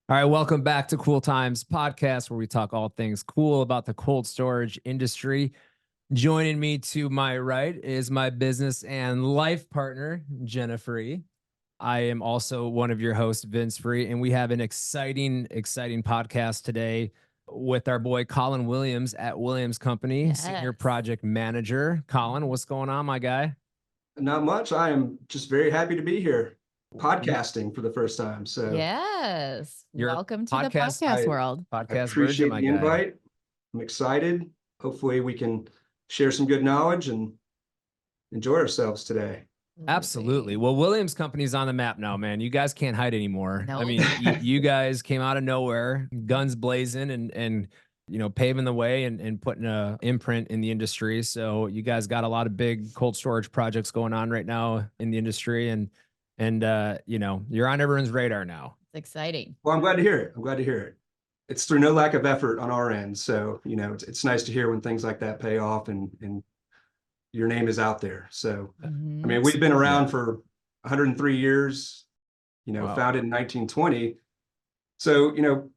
All right, welcome back to Cool Times Podcast, where we talk all things cool about the cold storage industry. Joining me to my right is my business and life partner, Jenna Free. I am also one of your hosts, Vince Free, and we have an exciting podcast today with our boy Colin Williams at Williams Company, Senior Yes. Project Manager. Colin, what's going on, my guy? Not much. I am just very happy to be here podcasting for the first time. So Yes. Your Welcome to the podcast- podcast I- world. I Podcast appreciate virgin, my the guy. invite. I'm excited. Hopefully we can share some good knowledge and enjoy ourselves today. Absolutely. Well, Williams Company's on the map now, man. You guys can't hide anymore. I Nope. mean, you guys came out of nowhere, guns blazing, and paving the way and putting a imprint in the industry. So you guys got a lot of big cold storage projects going on right now in the industry, and you're on everyone's radar now. It's exciting. Well, I'm glad to hear it. I'm glad to hear it. It's through no lack of effort on our end. So, it's nice to hear when things like that pay off and your name is out there. So, I mean, we've been around for 103 years, Wow. founded in 1920. So,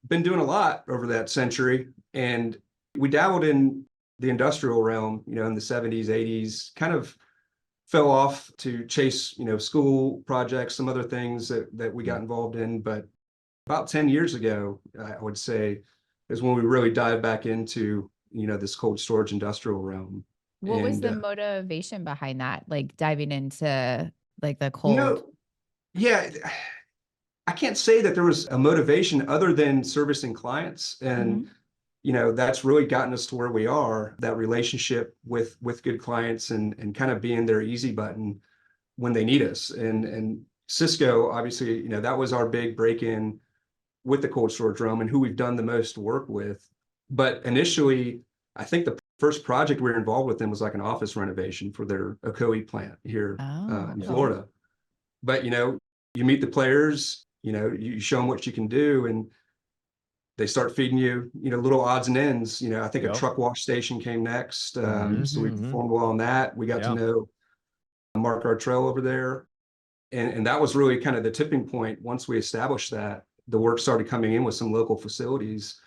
been doing a lot over that century. And we dabbled in the industrial realm, in the 70s, 80s, kind of fell off to chase, school projects, some other things that we got involved in. But about 10 years ago, I would say, is when we really dived back into, this cold storage industrial realm. What was And, the motivation behind that? Like diving into like the cold. Yeah, I can't say that there was a motivation other than servicing clients. And, that's really gotten us to where we are, that relationship with good clients and kind of being their easy button when they need us. And Sysco, obviously, that was our big break-in with the cold storage realm and who we've done the most work with. But initially, I think the first project we were involved with them was like an office renovation for their Ocoee plant here in Florida. But, you meet the players, you show them what you can do, and they start feeding you, little odds and ends. I think a truck wash station came next. So we performed well on that. We got to know Mark Artrell over there. And that was really kind of the tipping point. Once we established that, the work started coming in with some local facilities.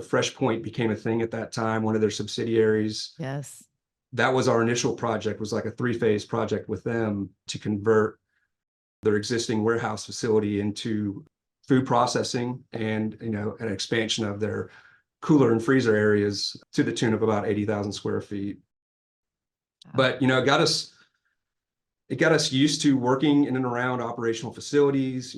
Fresh Point became a thing at that time, one of their subsidiaries. Yes. That was our initial project, was like a 3-phase project with them to convert their existing warehouse facility into food processing and, an expansion of their cooler and freezer areas to the tune of about 80,000 square feet. But, it got us used to working in and around operational facilities.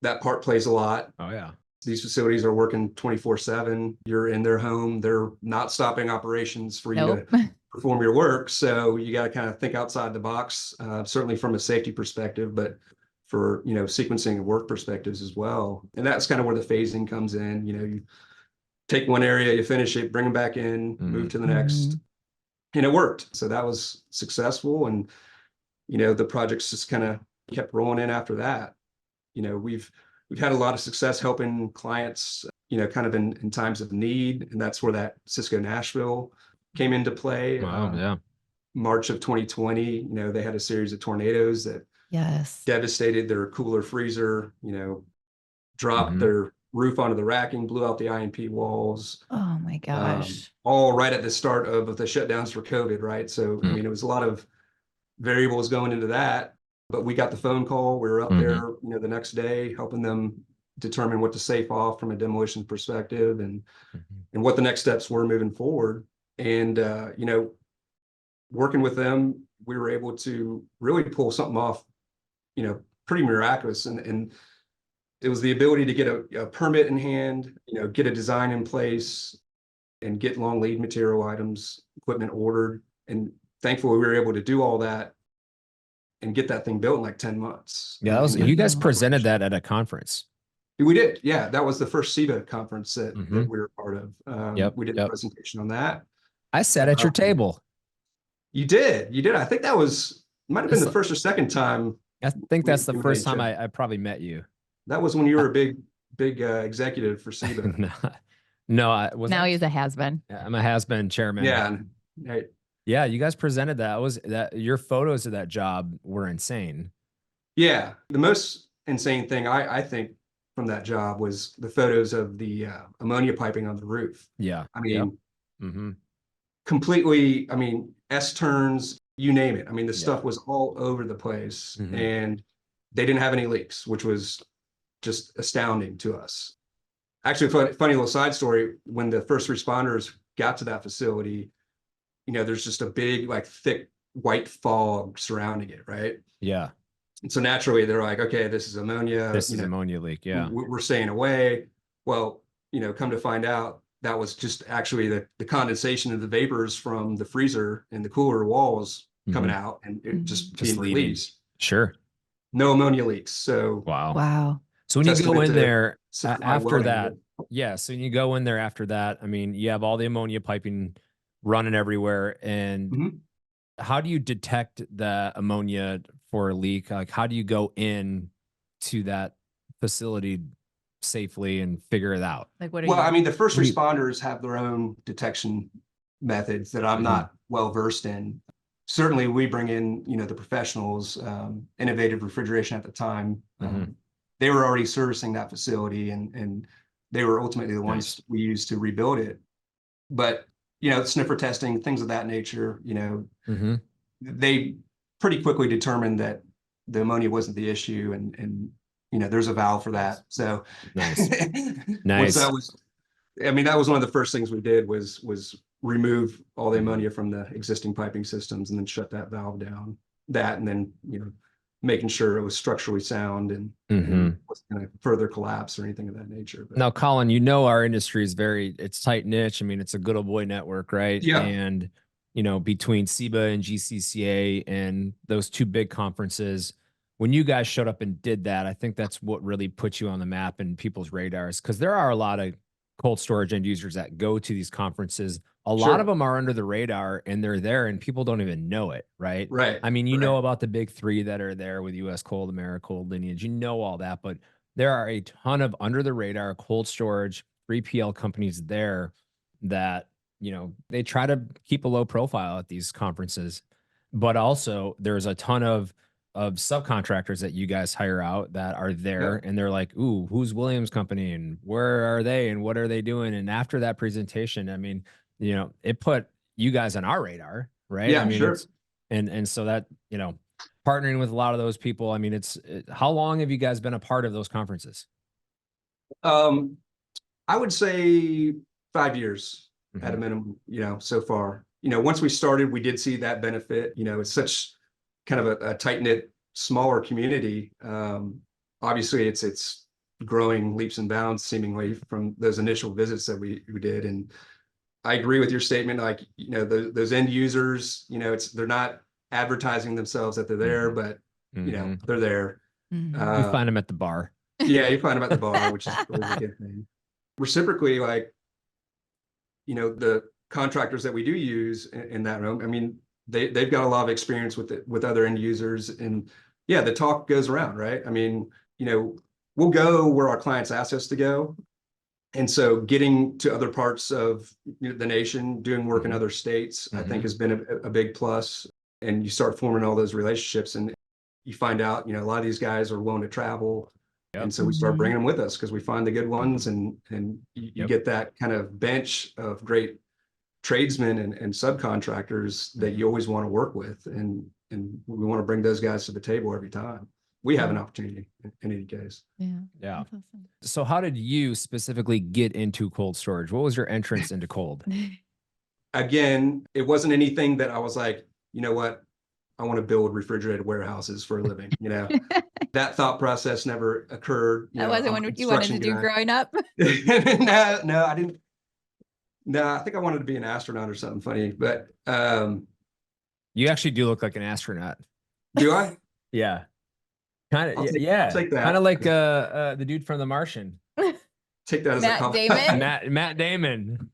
That part plays a lot. Oh, yeah. These facilities are working 24/7. You're in their home. They're not stopping operations for you to perform your work. So you got to kind of think outside the box, certainly from a safety perspective, but for, sequencing of work perspectives as well. And that's kind of where the phasing comes in. You take one area, you finish it, bring them back in, move to the next. And it worked. So that was successful. And, the projects just kind of kept rolling in after that. We've had a lot of success helping clients, kind of in times of need. And that's where that Sysco Nashville came into play. Wow, yeah. March of 2020, they had a series of tornadoes that devastated their cooler freezer, dropped their roof onto the racking, blew out the INP walls. Oh my gosh. All right at the start of the shutdowns for COVID, right? So, I mean, it was a lot of variables going into that. But we got the phone call. We were up there, the next day, helping them determine what to safe off from a demolition perspective and what the next steps were moving forward. And working with them, we were able to really pull something off, pretty miraculous. And it was the ability to get a permit in hand, get a design in place, and get long lead material items, equipment ordered. And thankfully, we were able to do all that and get that thing built in like 10 months. Yeah, that was, you guys presented that at a conference. We did. Yeah, that was the first CEBA conference that we were part of. We did a presentation on that. I sat at your table. You did. I think that might have been the first or second time. I think that's the first time I probably met you. That was when you were a big executive for CEBA. No, now he's a has-been. I'm a has-been chairman. Yeah. Yeah, you guys presented that. Your photos of that job were insane. Yeah. The most insane thing I think from that job was the photos of the ammonia piping on the roof. Yeah. I mean, Mm-hmm. completely, I mean, S-turns, you name it. I mean, the Yeah. stuff was all over the place, Mhm. and they didn't have any leaks, which was just astounding to us. Actually, funny little side story, when the first responders got to that facility, you know, there's just a big, like, thick white fog surrounding it, right? Yeah. And so naturally they're like, okay, this is ammonia, This you is know, ammonia leak. Yeah. we're staying away. Well, you know, come to find out, that was just actually the condensation of the vapors from the freezer and the cooler walls coming out, and it just being leaving. released. Sure. No ammonia leaks. So Wow. Wow. So when you go testament in to there simplified after welding. that, yeah. So when you go in there after that, I mean, you have all the ammonia piping running everywhere. And Mhm. how do you detect the ammonia for a leak? Like, how do you go in to that facility safely and figure it out? Like, what are Well, you? I mean, the first what do you- responders have their own detection methods that I'm Mhm. not well versed in. Certainly, we bring in, you know, the professionals, Innovative Refrigeration at the time. Mhm. They were already servicing that facility, and they were ultimately the ones Nice. we used to rebuild it. But, you know, sniffer testing, things of that nature, you know, Mhm. they pretty quickly determined that the ammonia wasn't the issue, and you know, there's a valve for that. So Nice. once Nice. that was, I mean, that was one of the first things we did was remove all the Mhm. ammonia from the existing piping systems and then shut that valve down. That, and then, you know, making sure it was structurally sound and Mhm. wasn't going to further collapse or anything of that nature. But Now, Colin, you know, our industry is it's tight niche. I mean, it's a good old boy network, right? yeah, And, you know, between CEBA and GCCA and those two big conferences, when you guys showed up and did that, I think that's what really put you on the map and people's radars, because there are a lot of cold storage end users that go to these conferences. A lot of sure, them are under the radar and they're there and people don't even know it, right? right, I mean, you know right, about the big three that are there with US Cold, Americold, Lineage, you know all that, but there are a ton of under the radar cold storage 3PL companies there that, you know, they try to keep a low profile at these conferences. But also there's a ton of subcontractors that you guys hire out that are there, yep, and they're like, ooh, who's Williams Company and where are they and what are they doing? And after that presentation, I mean, you know, it put you guys on our radar, right? I yeah, mean, sure. it's and so that, you know, partnering with a lot of those people. I mean, how long have you guys been a part of those conferences? Um, I would say 5 years at a Mhm. minimum, you know, so far. You know, once we started, we did see that benefit. You know, it's such kind of a tight-knit, smaller community. Obviously, it's growing leaps and bounds seemingly from those initial visits that we did. And I agree with your statement. Like, you know, those end users, you know, they're not advertising themselves that they're there, Mhm. but you know, Mhm. they're there. Mhm. You find them at the bar. Yeah, you find them at the bar, which is always a good thing. Reciprocally, like, you know, the contractors that we do use in that room, I mean, they've got a lot of experience with it, with other end users, and yeah, the talk goes around, right? I mean, you know, we'll go where our clients ask us to go, and so getting to other parts of, you know, the nation, doing work in Mhm. other states, I think Mhm. has been a big plus. And you start forming all those relationships, and you find out, you know, a lot of these guys are willing to travel. Yep. And so we start Mhm. bringing them with us because we find the good ones, Mhm. and you Yep. get that kind of bench of great tradesmen and subcontractors that you Mhm. always want to work with. And we want to bring those guys to the table every time we have an opportunity in any case. Yeah. Yeah. That's awesome. So how did you specifically get into cold storage? What was your entrance into cold? Again, it wasn't anything that I was like, you know what, I want to build refrigerated warehouses for a living. You know, that thought process never occurred. You That know, wasn't I'm a what you wanted to construction do guy. growing up. No, I didn't. No, I think I wanted to be an astronaut or something funny, but You actually do look like an astronaut. do I? Yeah. Kind of, I'll yeah. take Kind of that. like the dude from The Martian. Take that as a Matt compliment. Damon? Matt Damon.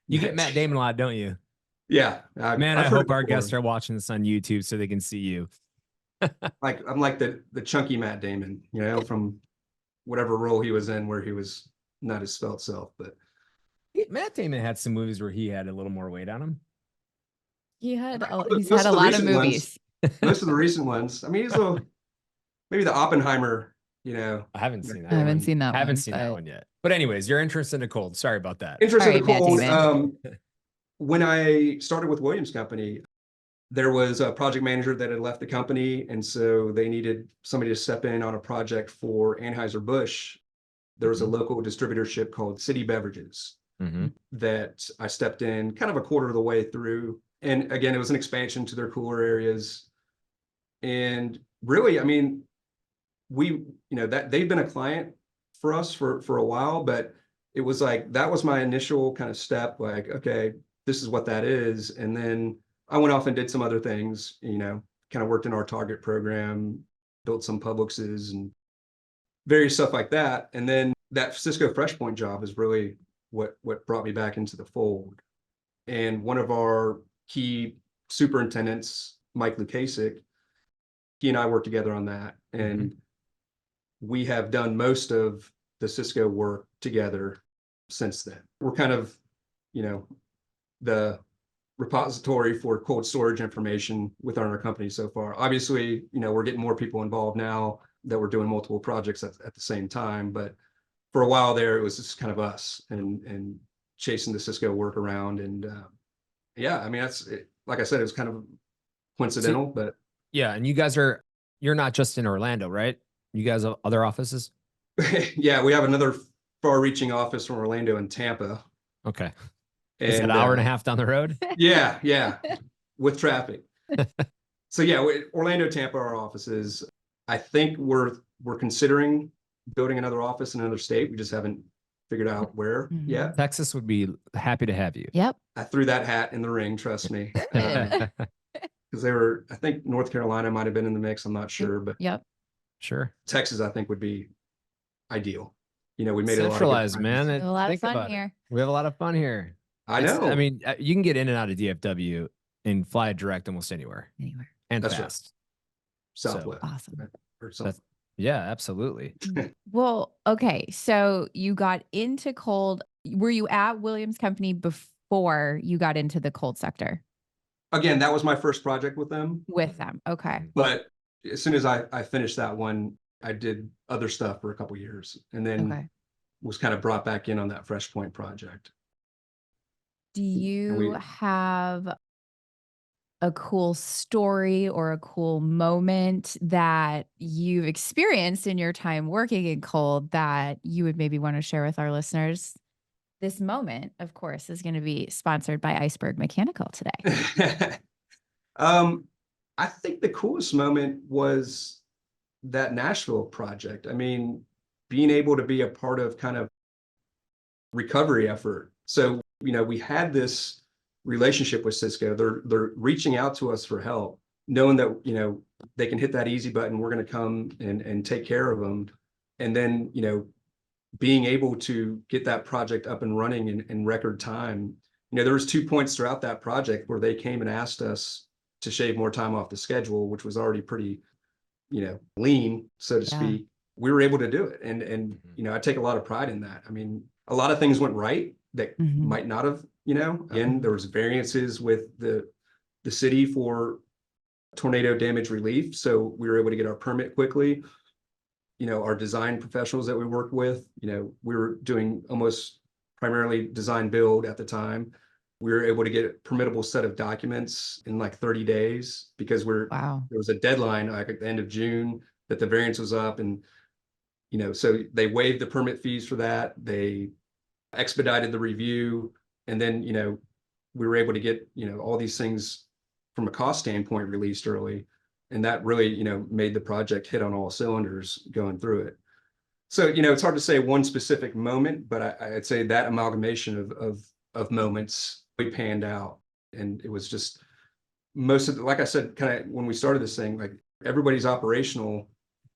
You get Matt Damon a lot, don't you? Yeah, Man, I've I heard it hope our before. guests are watching this on YouTube so they can see you. Like, I'm like the chunky Matt Damon, you know, from whatever role he was in where he was not his spelt self. But Matt Damon had some movies where he had a little more weight on him. He's most had a of the lot of recent ones, movies. most of the recent ones, I mean, he's a little, maybe the Oppenheimer, you know. I haven't seen that. I haven't one. seen that Haven't one, seen that but- one yet. But anyways, your interest in the cold. Sorry about that. Interest in the Sorry, cold. Matt When I started with Williams Company, there was a project manager that had left the company, and so they needed somebody to step in on a project for Anheuser-Busch. There was a local distributorship called City Beverages that I stepped in kind of a quarter of the way through. And again, it was an expansion to their cooler areas. And really, I mean, that they've been a client for us for a while, but it was like, that was my initial kind of step, like, okay, this is what that is. And then I went off and did some other things, kind of worked in our target program, built some Publixes and various stuff like that. And then that Sysco FreshPoint job is really what brought me back into the fold. And one of our key superintendents, Mike Lukasik, he and I worked together on that. And we have done most of the Sysco work together since then. We're kind of, the repository for cold storage information within our company so far. Obviously, we're getting more people involved now that we're doing multiple projects at the same time. But for a while there, it was just kind of us and chasing the Sysco work around. And yeah, I mean, like I said, it was kind of coincidental, but. Yeah. And you're not just in Orlando, right? You guys have other offices? Yeah, we have another far-reaching office from Orlando and Tampa. Okay. Is it an hour and a half down the road? Yeah, with traffic. So yeah, Orlando, Tampa, our offices. I think we're considering building another office in another state. We just haven't figured out where yet. Texas would be happy to have you. Yep. I threw that hat in the ring, trust me. Because I think North Carolina might have been in the mix. I'm not sure, but Sure. Texas, I think, would be ideal. We made centralized, a lot of man. A lot of fun here. We have a lot of fun here. I know. I mean, you can get in and out of DFW and fly direct almost anywhere. And That's fast. Right. Southwest. Awesome. Or something. Yeah, absolutely. Well, okay. So you got into cold. Were you at Williams Company before you got into the cold sector? Again, that was my first project with them. Okay. But as soon as I finished that one, I did other stuff for a couple of years, and then was kind of brought back in on that FreshPoint project. Do you have a cool story or a cool moment that you've experienced in your time working in cold that you would maybe want to share with our listeners? This moment, of course, is going to be sponsored by Iceberg Mechanical today. I think the coolest moment was that Nashville project. I mean, being able to be a part of kind of recovery effort. So, we had this relationship with Sysco. They're reaching out to us for help, knowing that, they can hit that easy button. We're going to come and take care of them. And then, being able to get that project up and running in record time. There was 2 points throughout that project where they came and asked us to shave more time off the schedule, which was already pretty, lean, so to speak. We were able to do it. And I take a lot of pride in that. I mean, a lot of things went right that might not have, again, there was variances with the city for tornado damage relief. So we were able to get our permit quickly. Our design professionals that we worked with, we were doing almost primarily design build at the time. We were able to get a permittable set of documents in like 30 days because there was a deadline like at the end of June that the variance was up. And, so they waived the permit fees for that. They expedited the review. And then, we were able to get, all these things from a cost standpoint released early. And that really, made the project hit on all cylinders going through it. So, it's hard to say one specific moment, but I'd say that amalgamation of moments we panned out. And it was just most of the, like I said, kind of when we started this thing, like everybody's operational,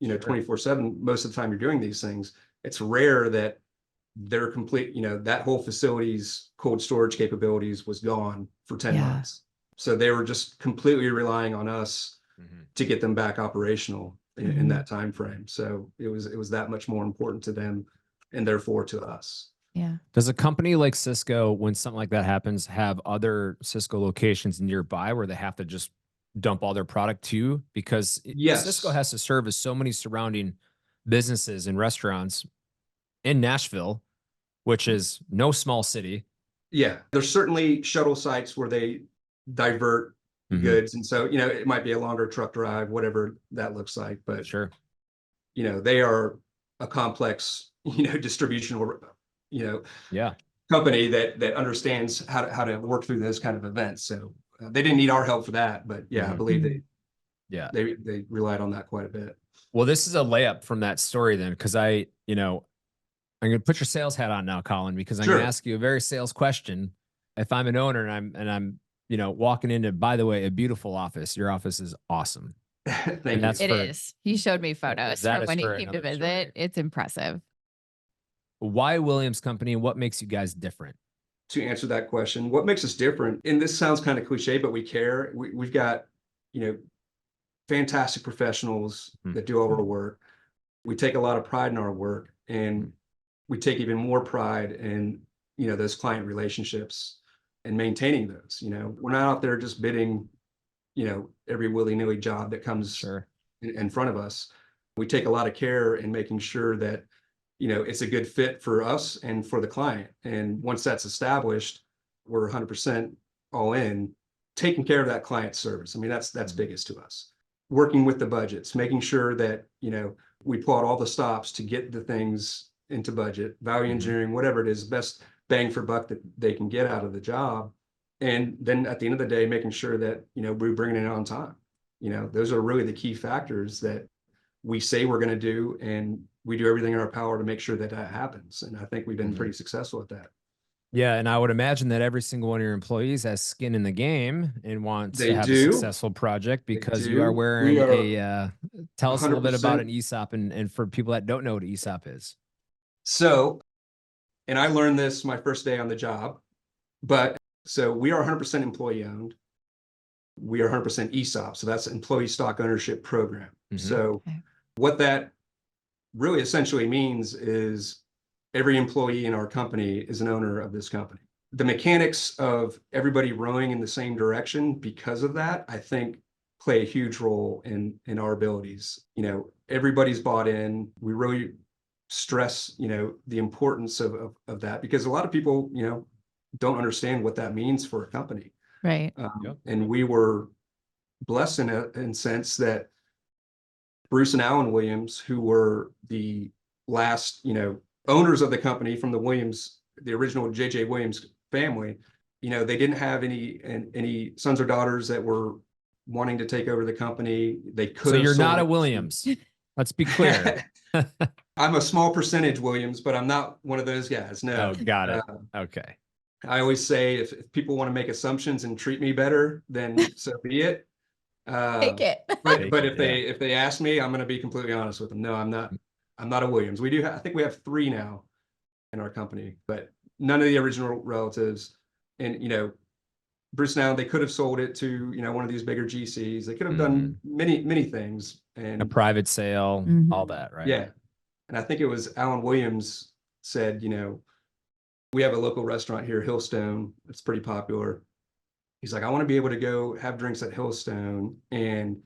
24/7. Most of the time you're doing these things. It's rare that they're complete, that whole facility's cold storage capabilities was gone for 10 months. So they were just completely relying on us to get them back operational in that time frame. So it was that much more important to them and therefore to us. Yeah. Does a company like Sysco, when something like that happens, have other Sysco locations nearby where they have to just dump all their product to? Because Yes. Sysco has to service so many surrounding businesses and restaurants in Nashville, which is no small city. Yeah, there's certainly shuttle sites where they divert goods. And so, it might be a longer truck drive, whatever that looks like. But, Sure. They are a complex, distribution or, Yeah. company that understands how to work through those kind of events. So they didn't need our help for that. But yeah, I believe they relied on that quite a bit. Well, this is a layup from that story then, because I'm going to put your sales hat on now, Colin, because I'm going to ask you a very sales question. If I'm an owner and I'm walking into, by the way, a beautiful office. Your office is awesome. Thank you. It is. He showed me photos from when he came to visit. Story. It's impressive. Why Williams Company, and what makes you guys different? To answer that question, what makes us different? And this sounds kind of cliche, but we care. We've got, fantastic professionals that do all our work. We take a lot of pride in our work, and we take even more pride in, those client relationships and maintaining those. We're not out there just bidding, every willy-nilly job that comes in front of us. We take a lot of care in making sure that, it's a good fit for us and for the client. And once that's established, we're 100% all in, taking care of that client service. I mean, that's biggest to us. Working with the budgets, making sure that, we pull out all the stops to get the things into budget, value engineering, whatever it is, best bang for buck that they can get out of the job. And then at the end of the day, making sure that, we're bringing it on time. Those are really the key factors that we say we're going to do, and we do everything in our power to make sure that that happens. And I think we've been pretty successful at that. Yeah, and I would imagine that every single one of your employees has skin in the game and wants to have a successful project, because you are wearing tell us a little bit about an ESOP and for people that don't know what an ESOP is. So, and I learned this my first day on the job, but so we are 100% employee owned. We are 100% ESOP. So that's employee stock ownership program. So what that really essentially means is every employee in our company is an owner of this company. The mechanics of everybody rowing in the same direction, because of that, I think play a huge role in our abilities. Everybody's bought in. We really stress, the importance of that, because a lot of people, don't understand what that means for a company. Right. And we were blessed in a sense that Bruce and Alan Williams, who were the last, owners of the company from the Williams, the original J.J. Williams family, they didn't have any sons or daughters that were wanting to take over the company. They could. So you're not a Williams. Let's be clear. I'm a small percentage Williams, but I'm not one of those guys. No. Oh, got it. Okay. I always say if people want to make assumptions and treat me better, then so be it. Take it. But if they ask me, I'm going to be completely honest with them. No, I'm not a Williams. We do I think we have 3 now in our company, but none of the original relatives. And Bruce now, they could have sold it to one of these bigger GCs. They could have done many things, and a private sale, all that, right? Yeah. And I think it was Alan Williams said, we have a local restaurant here, Hillstone. It's pretty popular. He's like, I want to be able to go have drinks at Hillstone and,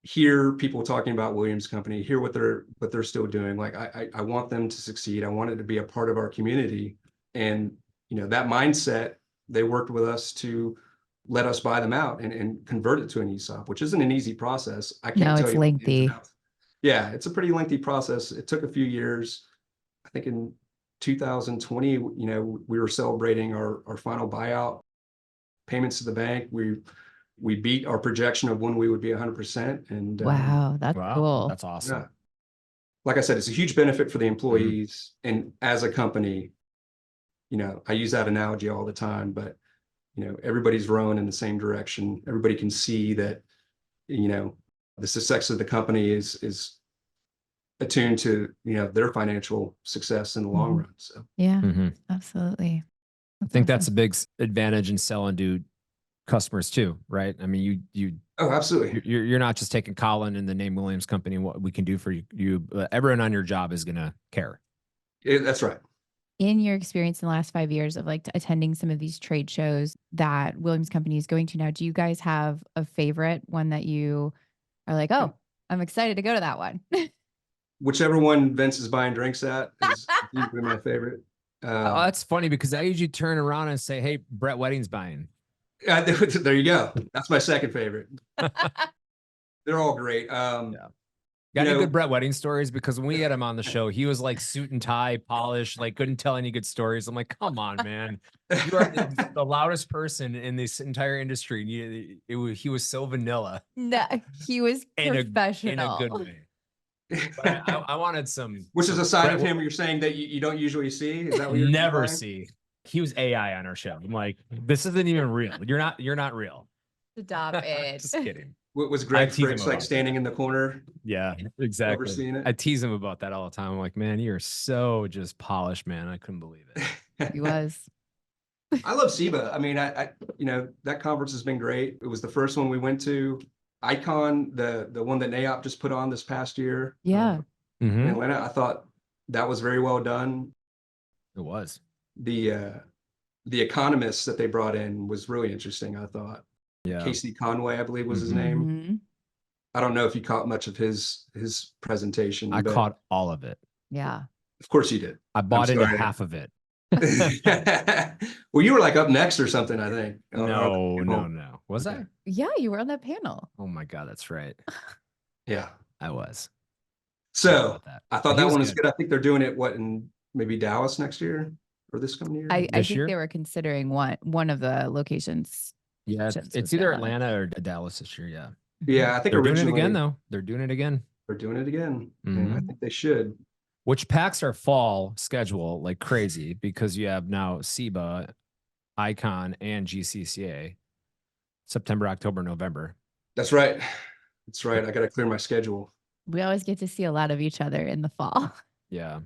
hear people talking about Williams Company, hear what they're still doing. Like, I want them to succeed. I want it to be a part of our community. And, that mindset, they worked with us to let us buy them out and convert it to an ESOP, which isn't an easy process. I can't tell you. It's lengthy. Yeah, it's a pretty lengthy process. It took a few years. I think in 2020, we were celebrating our final buyout payments to the bank. We beat our projection of when we would be 100%. And wow, that's cool. That's awesome. Yeah. Like I said, it's a huge benefit for the employees. And as a company, I use that analogy all the time, but everybody's rowing in the same direction. Everybody can see that, the success of the company is attuned to, their financial success in the long run. So yeah, absolutely. I think that's a big advantage in selling to customers too, right? I mean, oh, absolutely. You're not just taking Colin and the name Williams Company and what we can do for you. Everyone on your job is going to care. That's right. In your experience in the last 5 years of attending some of these trade shows that Williams Company is going to now, do you guys have a favorite one that you are like, oh, I'm excited to go to that one? whichever one Vince is buying drinks at is usually my favorite. Oh, that's funny because I usually turn around and say, "Hey, Brett Wedding's buying." There you go. That's my second favorite. They're all great. Yeah. Got any good Brett Wedding stories? Because when we had him on the show, he was like suit and tie, polished, like couldn't tell any good stories. I'm like, come on, man. You are the loudest person in this entire industry. He was so vanilla. No, he was professional. In a good way. But I wanted some. Which is a side of him you're saying that you don't usually see? Is that what you're never implying? see? He was AI on our show. I'm like, this isn't even real. You're not real. Stop it. Just kidding. What was Greg tease him Fritz like about standing in the corner? Yeah, exactly. Overseeing it? I tease him about that all the time. I'm like, man, you're so just polished, man. I couldn't believe it. He was. I love CEBA. I mean, that conference has been great. It was the first one we went to. Icon, the one that NAOP just put on this past year. Yeah. In Atlanta, I thought that was very well done. It was. The economist that they brought in was really interesting, I thought. Yeah. Casey Conway, I believe was his name. I don't know if you caught much of his presentation. I caught all of it. Yeah. Of course you did. I bought into half of it. Well, you were like up next or something, I think. No. Was I? Yeah, you were on that panel. Oh my God, that's right. Yeah. I was. So I thought that one was good. I think they're doing it, in maybe Dallas next year or this coming year? I think they were considering one of the locations. Yeah, it's either Atlanta or Dallas this year. Yeah. Yeah, I think they're doing it again, though. They're doing it again. They're doing it again. And I think they should. Which packs our fall schedule like crazy because you have now CEBA, Icon, and GCCA, September, October, November. That's right. That's right. I got to clear my schedule. We always get to see a lot of each other in the fall. Yeah.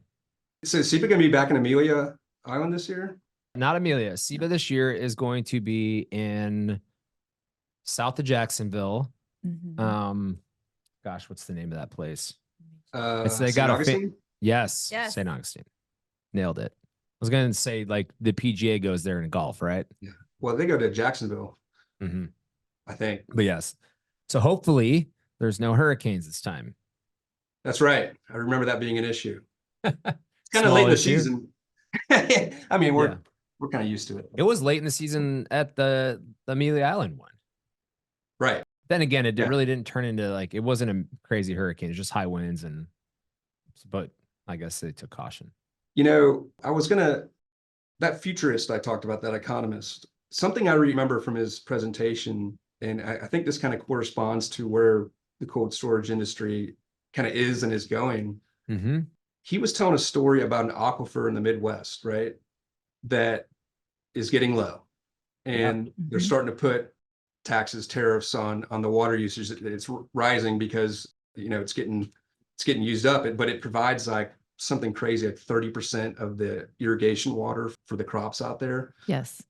So is CEBA going to be back in Amelia Island this year? Not Amelia. CEBA this year is going to be in south of Jacksonville. Gosh, what's the name of that place? They got Yes, St. Augustine. Nailed it. I was going to say like the PGA goes there in golf, right? Yeah. Well, they go to Jacksonville, I think. But yes. So hopefully there's no hurricanes this time. That's right. I remember that being an issue. It's kind of late in the season. I mean, we're kind of used to it. It was late in the season at the Amelia Island one. Right. Then again, it really didn't turn into like, it wasn't a crazy hurricane. It's just high winds but I guess they took caution. You know, that futurist I talked about, that economist, something I remember from his presentation, and I think this kind of corresponds to where the cold storage industry kind of is and is going. He was telling a story about an aquifer in the Midwest, right? That is getting low. And they're starting to put taxes, tariffs on the water usage. It's rising because, it's getting used up, but it provides like something crazy, like 30% of the irrigation water for the crops out there. Yes.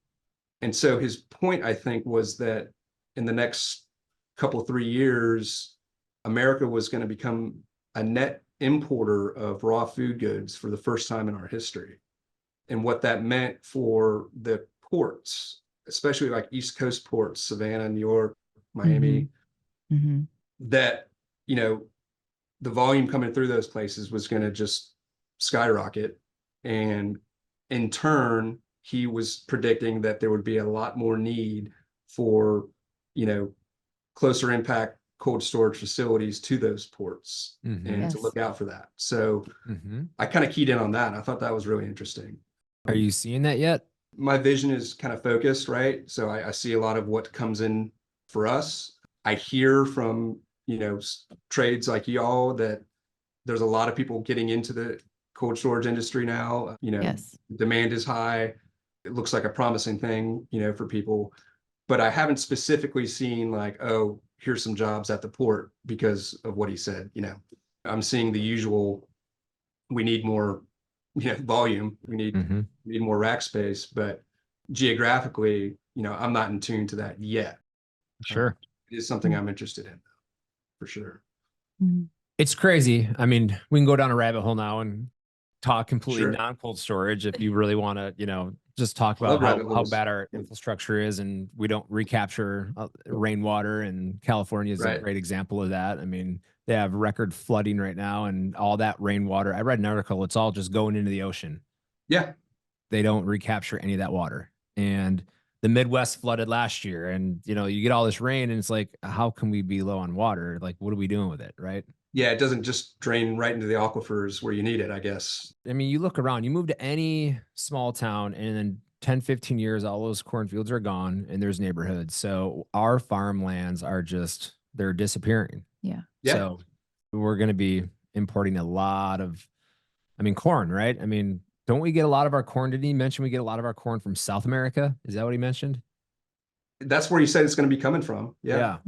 And so his point, I think, was that in the next couple, 3 years, America was going to become a net importer of raw food goods for the first time in our history. And what that meant for the ports, especially like East Coast ports, Savannah, New York, Miami, that, the volume coming through those places was going to just skyrocket. And in turn, he was predicting that there would be a lot more need for, closer impact cold storage facilities to those ports and to look out for that. So I kind of keyed in on that. And I thought that was really interesting. Are you seeing that yet? My vision is kind of focused, right? So I see a lot of what comes in for us. I hear from trades like y'all that there's a lot of people getting into the cold storage industry now. Demand is high. It looks like a promising thing, for people. But I haven't specifically seen like, oh, here's some jobs at the port because of what he said. I'm seeing the usual, we need more, volume. We need more rack space, but geographically, I'm not in tune to that yet. Sure. It is something I'm interested in. For sure. It's crazy. I mean, we can go down a rabbit hole now and talk completely non-cold storage if you really want to, just talked I love about rabbit how holes. bad our infrastructure is, and we don't recapture rainwater, and California is a Right. great example of that. I mean, they have record flooding right now, and all that rainwater. I read an article, it's all just going into the ocean. Yeah. They don't recapture any of that water. And the Midwest flooded last year, and you get all this rain, and it's like, how can we be low on water? Like, what are we doing with it, right? Yeah, it doesn't just drain right into the aquifers where you need it, I guess. I mean, you look around, you move to any small town, and in 10, 15 years, all those cornfields are gone and there's neighborhoods. So our farmlands are they're disappearing. Yeah. Yeah. So we're going to be importing a lot of, corn, right? I mean, don't we get a lot of our corn? Did he mention we get a lot of our corn from South America? Is that what he mentioned? That's where he said it's going to be coming from. Yeah. Yeah.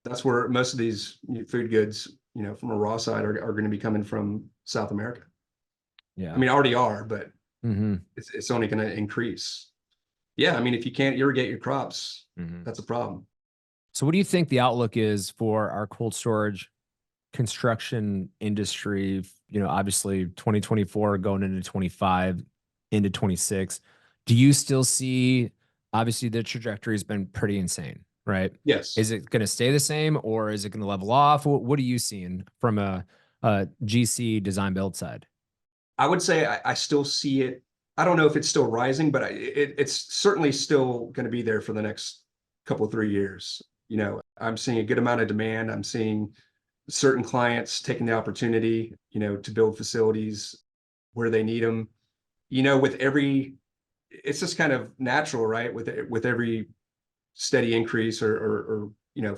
That's where most of these food goods, from a raw side are going to be coming from South America. Yeah. I mean, already are, but Mm-hmm. it's only going to increase. Yeah. I mean, if you can't irrigate your crops, Mm-hmm. that's a problem. So what do you think the outlook is for our cold storage construction industry? Obviously 2024 going into 25, into 26. Do you still see, obviously the trajectory has been pretty insane, right? Yes. Is it going to stay the same, or is it going to level off? What are you seeing from a GC design build side? I would say I still see it. I don't know if it's still rising, but it's certainly still going to be there for the next couple of 3 years. I'm seeing a good amount of demand. I'm seeing certain clients taking the opportunity, to build facilities where they need them. It's just kind of natural, right? With every steady increase or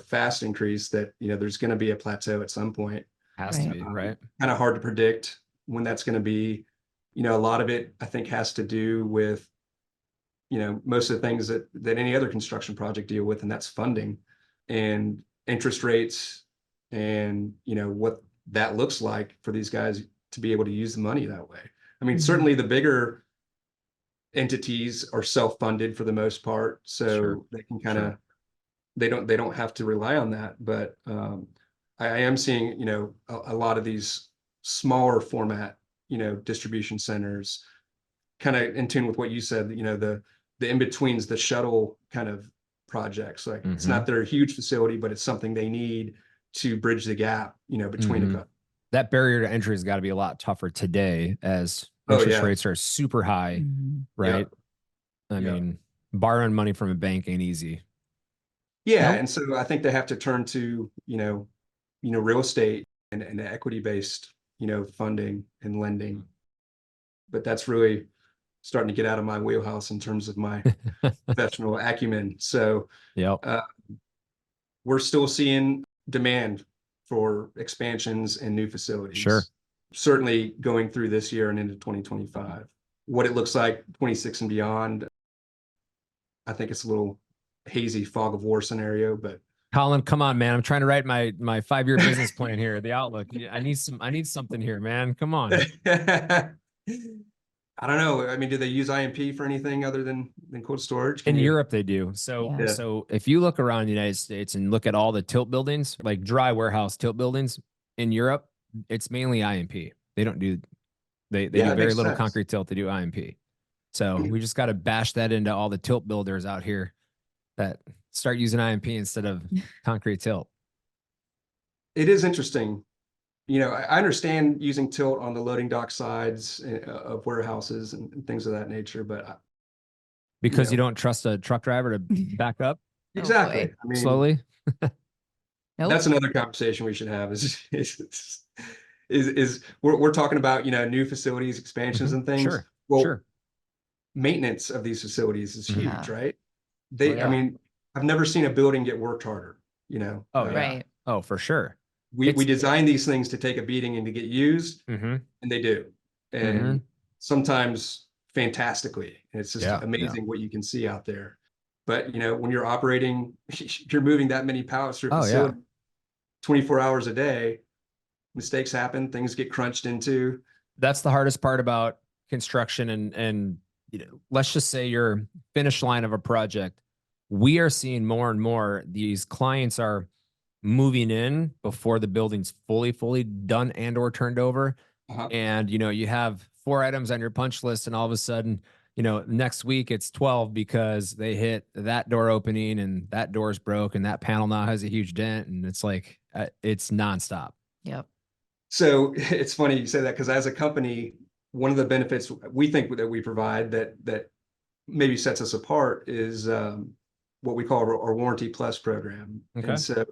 fast increase that, there's going to be a plateau at some point. Has to be, right? Kind of hard to predict when that's going to be. A lot of it, I think, has to do with, most of the things that any other construction project deal with, and that's funding and interest rates and, what that looks like for these guys to be able to use the money that way. I mean, certainly the bigger entities are self-funded for the most part, so they can kind of, they don't have to rely on that. But I am seeing, a lot of these smaller format, distribution centers kind of in tune with what you said, the in-betweens, the shuttle kind of projects. Like it's not their huge facility, but it's something they need to bridge the gap, between a couple. That barrier to entry has got to be a lot tougher today as interest rates are super high, right? I mean, borrowing money from a bank ain't easy. Yeah. And so I think they have to turn to, real estate and equity-based, funding and lending. But that's really starting to get out of my wheelhouse in terms of my professional acumen. So we're still seeing demand for expansions and new facilities. Sure. Certainly going through this year and into 2025. What it looks like 26 and beyond, I think it's a little hazy fog of war scenario, but Colin, come on, man. I'm trying to write my 5-year business plan here, the outlook. I need something here, man. Come on. I don't know. I mean, do they use IMP for anything other than cold storage? In Europe, they do. So if you look around the United States and look at all the tilt buildings, like dry warehouse tilt buildings in Europe, it's mainly IMP. They don't do, they do very little concrete tilt. They do IMP. So we just got to bash that into all the tilt builders out here that start using IMP instead of concrete tilt. It is interesting. I understand using tilt on the loading dock sides of warehouses and things of that nature, but because you don't trust a truck driver to back up. Exactly. I mean, slowly. That's another conversation we should have. Is we're talking about new facilities, expansions, and things. Sure. Well, maintenance of these facilities is huge, right? I mean, I've never seen a building get worked harder. Right. Oh, for sure. We design these things to take a beating and to get used, and they do, and sometimes fantastically. And it's just amazing what you can see out there. But when you're operating, you're moving that many pallets through a facility 24 hours a day. Mistakes happen, things get crunched into. That's the hardest part about construction, and let's just say your finish line of a project. We are seeing more and more these clients are moving in before the building's fully done and or turned over. And you have 4 items on your punch list, and all of a sudden next week it's 12 because they hit that door opening and that door's broke and that panel now has a huge dent. And it's like, it's nonstop. Yep. So it's funny you say that, because as a company, one of the benefits we think that we provide that maybe sets us apart is what we call our Warranty Plus program. Okay. And so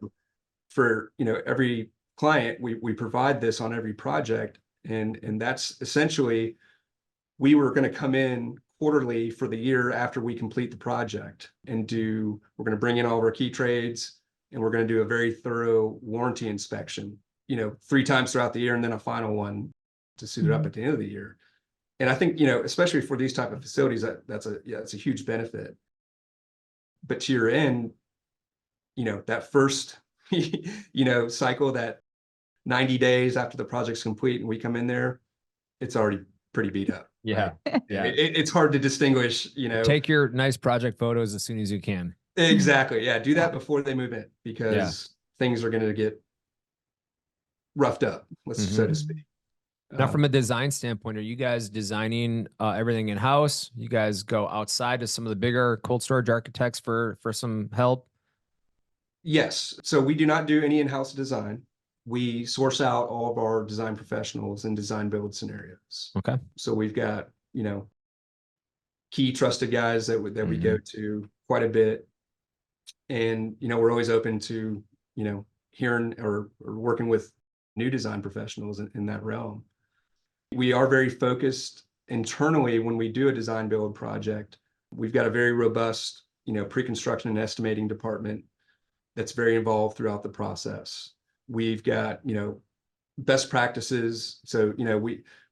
for every client, we provide this on every project, and that's essentially, we were going to come in quarterly for the year after we complete the project and we're going to bring in all of our key trades, and we're going to do a very thorough warranty inspection, 3 times throughout the year, and then a final one to suit it up at the end of the year. And I think, especially for these type of facilities, that's a huge benefit. But to your end, that first, cycle, that 90 days after the project's complete and we come in there, it's already pretty beat up. Yeah. Right? Yeah. It's hard to distinguish, Take your nice project photos as soon as you can. Exactly. Yeah. Do that before they move in, because things are going to get roughed up, so to speak. Now, from a design standpoint, are you guys designing everything in-house? You guys go outside to some of the bigger cold storage architects for some help? Yes. So we do not do any in-house design. We source out all of our design professionals and design build scenarios. Okay. So we've got, key trusted guys that we go to quite a bit. And, we're always open to, hearing or working with new design professionals in that realm. We are very focused internally when we do a design build project. We've got a very robust, pre-construction and estimating department that's very involved throughout the process. We've got, best practices. So,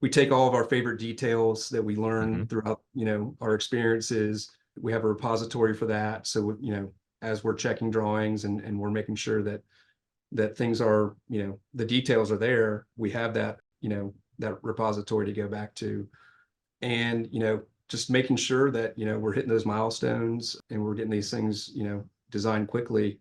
we take all of our favorite details that we learn throughout, our experiences. We have a repository for that. So, as we're checking drawings and we're making sure that things are, the details are there, we have that, that repository to go back to. And, just making sure that, we're hitting those milestones and we're getting these things, designed quickly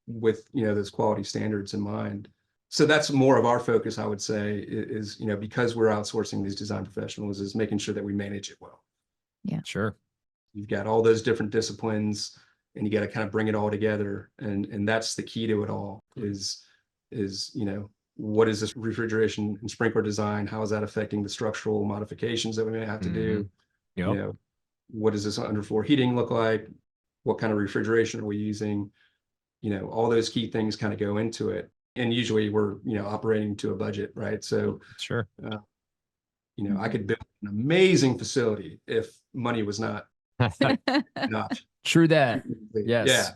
with, those quality standards in mind. So that's more of our focus, I would say, is, because we're outsourcing these design professionals, is making sure that we manage it well. Yeah, sure. You've got all those different disciplines and you got to kind of bring it all together. And that's the key to it all is, what is this refrigeration and sprinkler design? How is that affecting the structural modifications that we may have to do? Yep. What does this underfloor heating look like? What kind of refrigeration are we using? All those key things kind of go into it. And usually we're, operating to a budget, right? So, sure. I could build an amazing facility if money was not enough. True that. Yes. Yeah.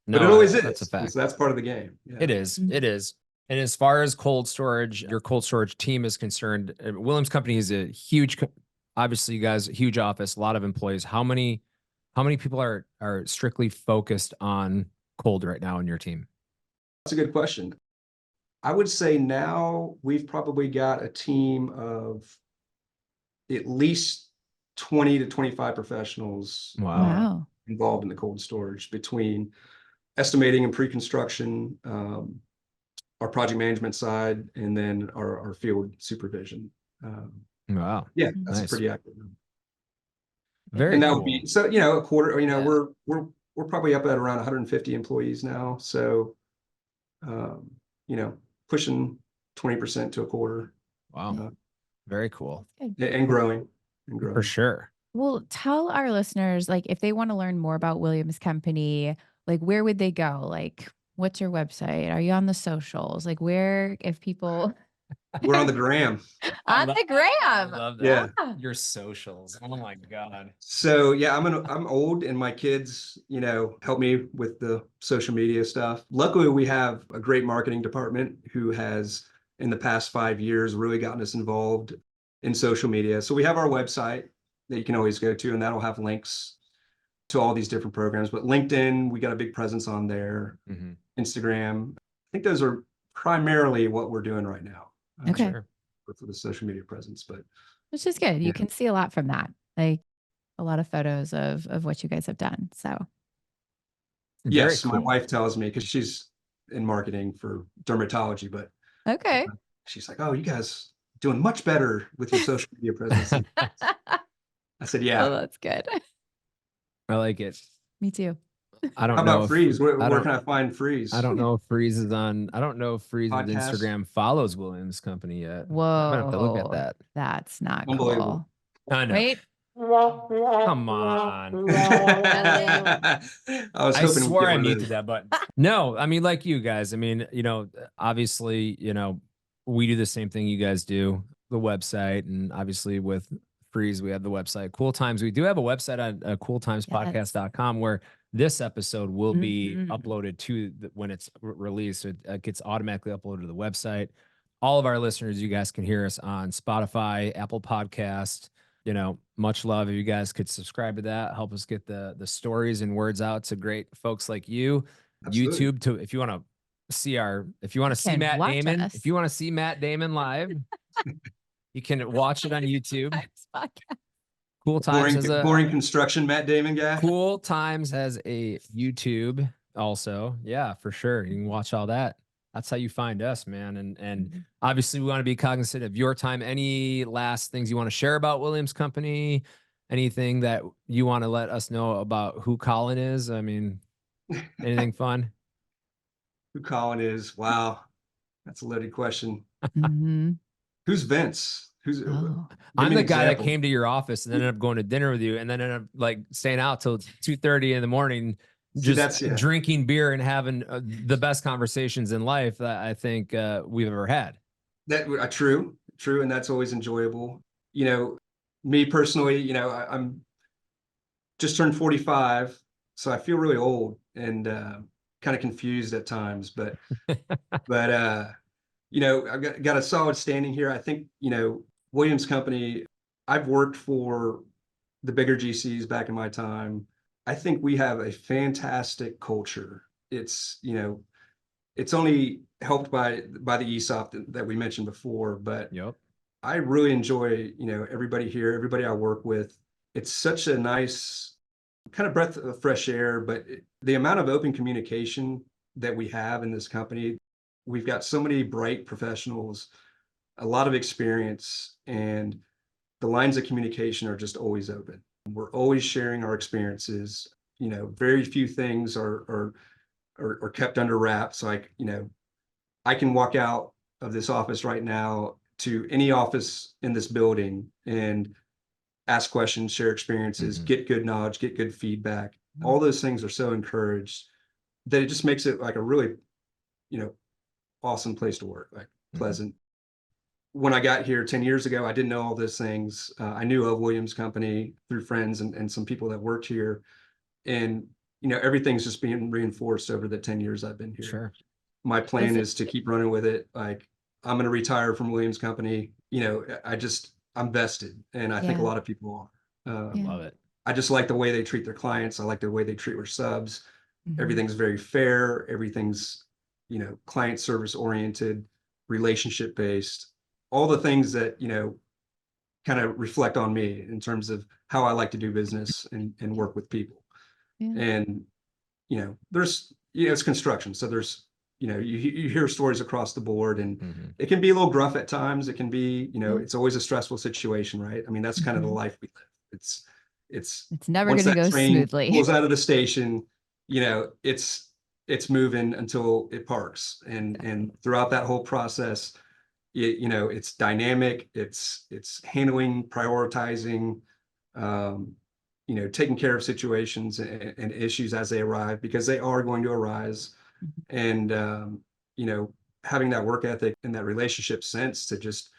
No, But it always that's is. a fact. So that's part of the game. Yeah. It is. It is. And as far as cold storage, your cold storage team is concerned, Williams Company is a huge, obviously you guys, huge office, a lot of employees. How many people are strictly focused on cold right now in your team? That's a good question. I would say now we've probably got a team of at least 20 to 25 professionals Wow. involved in the cold storage, between estimating and pre-construction, our project management side, and then our field supervision. Wow. Yeah, that's Nice. pretty active. Very And that cool. would be, so, a quarter, we're probably up at around 150 employees now. So, pushing 20% to a quarter. Wow. Very cool. And growing. For sure. Well, tell our listeners, like, if they want to learn more about Williams Company, like, where would they go? Like, what's your website? Are you on the socials? Like, where, if people... We're on the gram. On the gram. I love that. Yeah. Your socials. Oh my God. So yeah, I'm old, and my kids, help me with the social media stuff. Luckily, we have a great marketing department who has, in the past 5 years, really gotten us involved in social media. So we have our website that you can always go to, and that'll have links to all these different programs. But LinkedIn, we got a big presence on there. Instagram. I think those are primarily what we're doing right now. Okay. Sure. For the social media presence, but Which is good. Yeah. You can see a lot from that. Like, a lot of photos of what you guys have done. So yes, Very my cool. wife tells me, because she's in marketing for dermatology, but okay. she's like, "Oh, you guys doing much better with your social media presence." I said, Oh, yeah. that's good. I like it. Me too. I don't How know about if Freeze? Where I don't can I find Freeze? I don't know if Freeze is on. I don't know if Freeze's Podcast. Instagram follows Williams Company yet. I'm gonna have to look at Whoa, that. that's not Unbelievable. cool. I know. Wait, Come on. I was I hoping we'd swore get I one of muted those. that button. No, I mean, like you guys. I mean, obviously, we do the same thing you guys do, the website, and obviously with Freeze, we have the website. Cool Times. We do have a website on cooltimespodcast.com where this episode will be uploaded to when it's released. It gets automatically uploaded to the website. All of our listeners, you guys can hear us on Spotify, Apple Podcast. Much love. If you guys could subscribe to that, help us get the stories and words out to great folks like you. Absolutely. YouTube if you want to see Matt Damon, us. if you want to see Matt Damon live, you can watch it on YouTube. Cool Times has boring construction Matt Damon guy. Cool Times has a YouTube also. Yeah, for sure. You can watch all that. That's how you find us, man. And obviously we want to be cognizant of your time. Any last things you want to share about Williams Company? Anything that you want to let us know about who Colin is? I mean, anything fun? Who Colin is? Wow. That's a loaded question. Mm-hmm. Who's Vince? I'm the guy that came to your office and then ended up going to dinner with you and then ended up like staying out till 2:30 in the morning. Drinking beer and having the best conversations in life that I think we've ever had. That true, and that's always enjoyable. Me personally, I'm just turned 45, so I feel really old and kind of confused at times. But I've got a solid standing here. I think Williams Company. I've worked for the bigger GCs back in my time. I think we have a fantastic culture. It's only helped by the ESOP that we mentioned before, but I really enjoy everybody here, everybody I work with. It's such a nice kind of breath of fresh air, but the amount of open communication that we have in this company, we've got so many bright professionals, a lot of experience, and the lines of communication are just always open. We're always sharing our experiences. Very few things are kept under wraps. Like, I can walk out of this office right now to any office in this building and ask questions, share experiences, get good knowledge, get good feedback. All those things are so encouraged that it just makes it like a really, awesome place to work, like pleasant. When I got here 10 years ago, I didn't know all those things. I knew of Williams Company through friends and some people that worked here. And, everything's just being reinforced over the 10 years I've been here. Sure. My plan is to keep running with it. Like, I'm going to retire from Williams Company. I'm vested. And I think a lot of people are. Love it. I just like the way they treat their clients. I like the way they treat their subs. Everything's very fair. Everything's, client service oriented, relationship based. All the things that, kind of reflect on me in terms of how I like to do business and work with people. And, there's, it's construction. So there's, you hear stories across the board and it can be a little gruff at times. It can be, it's always a stressful situation, right? I mean, that's kind of the life we live. It's never going to go smoothly. Pulls out of the station, it's moving until it parks. And throughout that whole process, it's dynamic, it's handling, prioritizing, taking care of situations and issues as they arrive, because they are going to arise. And, having that work ethic and that relationship sense to just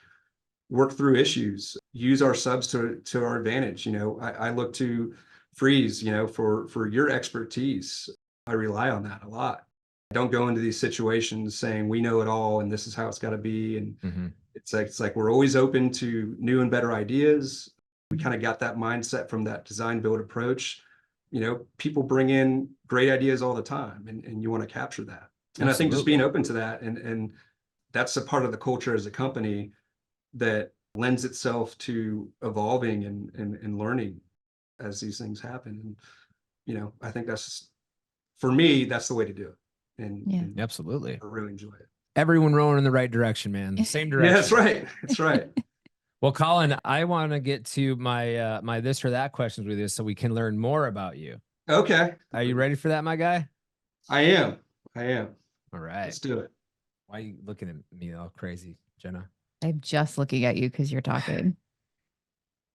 work through issues, use our subs to our advantage. I look to Freeze, for your expertise. I rely on that a lot. I don't go into these situations saying we know it all and this is how it's got to be. And it's like we're always open to new and better ideas. We kind of got that mindset from that design build approach. People bring in great ideas all the time, and you want to capture that. And I think just being open to that, and that's a part of the culture as a company that lends itself to evolving and learning as these things happen. And, I think that's, for me, that's the way to do it. And absolutely. I really enjoy it. Everyone rowing in the right direction, man. Same direction. Yeah, that's right. That's right. Well, Colin, I want to get to my my this or that questions with you so we can learn more about you. Okay. Are you ready for that, my guy? I am. All right. Let's do it. Why are you looking at me all crazy, Jenna? I'm just looking at you because you're talking.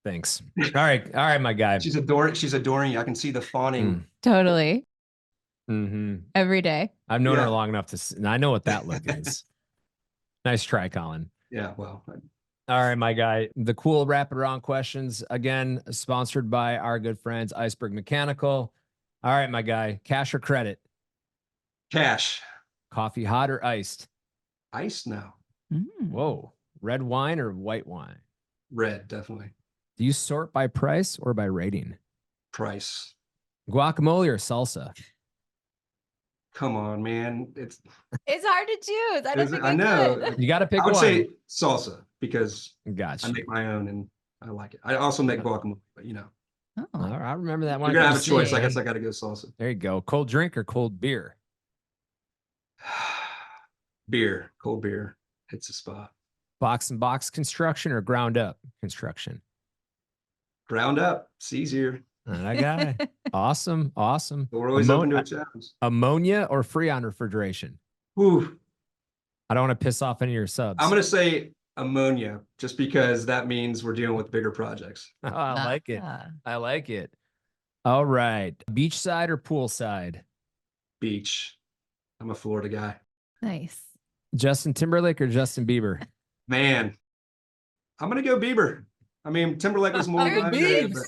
Thanks. All right, my guy. She's adoring you. I can see the fawning. Totally. Mm-hmm. Every day. I've known Yeah. her long enough and I know what that look is. Nice try, Colin. Yeah, well. All right, my guy. The cool rapid round questions, again, sponsored by our good friends, Iceberg Mechanical. All right, my guy. Cash or credit? Cash. Coffee hot or iced? Ice now. Whoa. Red wine or white wine? Red, definitely. Do you sort by price or by rating? Price. Guacamole or salsa? Come on, man. It's hard to choose. I don't think I know. could. You got to pick I would one. say salsa because Gotcha. I make my own and I like it. I also make guacamole, but you know. Oh. All right, I remember that one. You're gonna have a choice. I guess I gotta go salsa. There you go. Cold drink or cold beer? Beer, cold beer. Hits the spot. Box and box construction or ground up construction? Ground up. It's easier. That guy. Awesome. Awesome. But we're always open to a challenge. Ammonia or freon refrigeration? Whew. I don't want to piss off any of your subs. I'm gonna say ammonia, just because that means we're dealing with bigger projects. Oh, I like it. I like it. All right. Beachside or poolside? Beach. I'm a Florida guy. Nice. Justin Timberlake or Justin Bieber? Man, I'm gonna go Bieber. I mean, Timberlake was more. You're Biebs.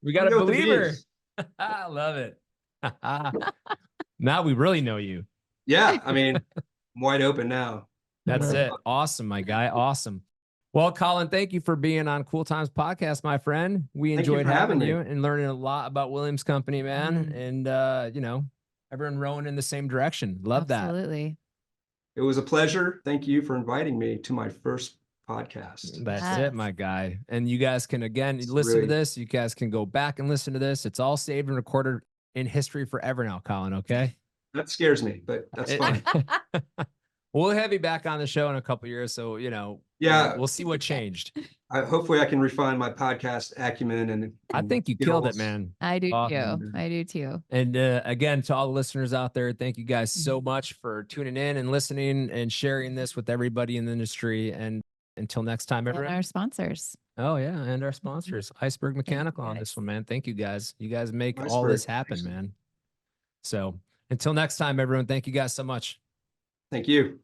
We got a go with the believer. Biebs. I love it. Now we really know you. Yeah, I mean, I'm wide open now. That's it. Awesome, my guy. Awesome. Well, Colin, thank you for being on Cool Times Podcast, my friend. We Thank you enjoyed for having having you me. and learning a lot about Williams Company, man. And you know, everyone rowing in the same direction. Love that. Absolutely. It was a pleasure. Thank you for inviting me to my first podcast. That's it, my guy. And you guys can, again, It's listen to really- this. You guys can go back and listen to this. It's all saved and recorded in history forever now, Colin, okay? That scares me, but that's fine. We'll have you back on the show in a couple years. So, you know, Yeah. we'll see what changed. Hopefully I can refine my podcast acumen and I think you killed it, skills. man. I do Awesome. too. I do too. And again, to all the listeners out there, thank you guys so much for tuning in and listening and sharing this with everybody in the industry. And until next time, And everyone. our sponsors. Oh, yeah. And our sponsors, Iceberg Mechanical on guys. this one, man. Thank you guys. You guys make all Iceberg, this happen, thanks. man. So until next time, everyone, thank you guys so much. Thank you.